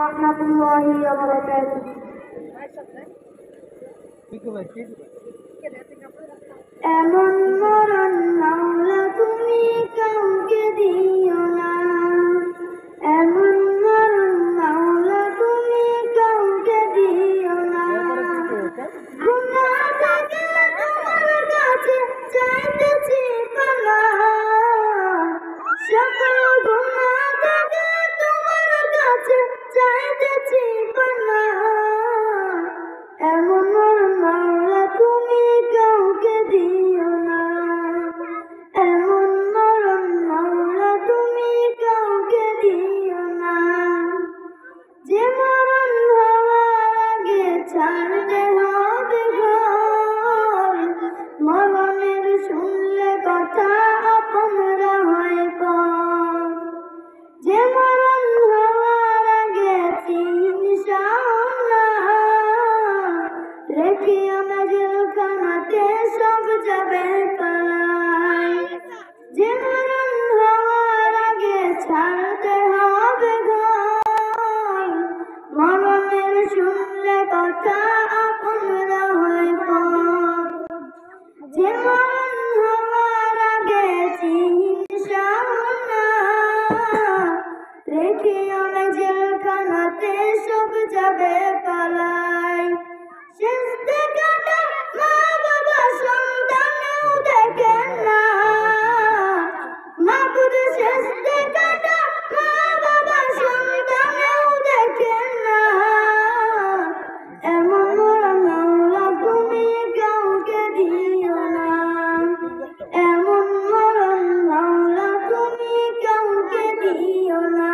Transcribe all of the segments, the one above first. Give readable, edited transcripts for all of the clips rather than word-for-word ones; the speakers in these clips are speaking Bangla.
রহমাতুল্লাহি ওয়া বারাকাতুহু। এমন মরণ মাওলা তুমি কাউকে দিও না, এমন মরণ মাওলা তুমি কাউকে দিও না। গুনাহ থেকে তোমার কাছে চাইতেছি পানাহ, সকল গুনাহ থেকে তোমার কাছে চাইতেছি পানাহ। এমন মরণ মাওলা তুমি কাউকে দিও না, এমন মরণ মাওলা তুমি কাউকে দিও না। যে মরণ হওয়ার আগে ছাড়তে হবে ঘর, মরণের শুনলে কথা আপনরা হয় পর। যে মরণ হওয়ার আগে ইনশাআল্লাহ রেখে আমাদের কানাতে সব যাবে পালাই। যে মরণ হওয়ার আগে ছাড়তে হবে ঘর, মরণের শুনলে কথা আপনরা হয় পর। যে মরণ হওয়ার আগে ইনশাআল্লাহ রেখে আমি জেলখানাতে সব যাবে পালাই। শেষ দেখাটা মা বাবা সন্তানেও দেখে না, মাবুদ শেষ দেখাটা মা বাবা সন্তানেও দেখে না। এমন মরণ মাওলা তুমি কাউকে দিও না, এমন মরণ মাওলা তুমি কাউকে দিও না।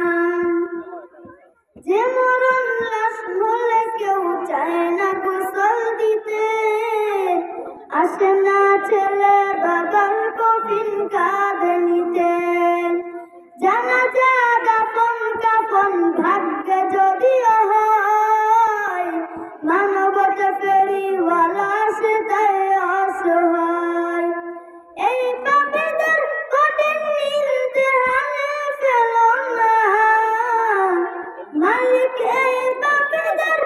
যে মরণ লাশ হলে কেউ চায় না গোসল দিতে, আসে না ছেলে বাবার কফিন কাঁধে নিতে। জানাজা দাফন কাফন ভাগ্যে যদিও হয়, মানবতা ফেরিওয়ালা সে তাই অসহায়। এই পাপীদের কঠিন ইমতিহানে ফেলো না, মালিক এই পাপীদের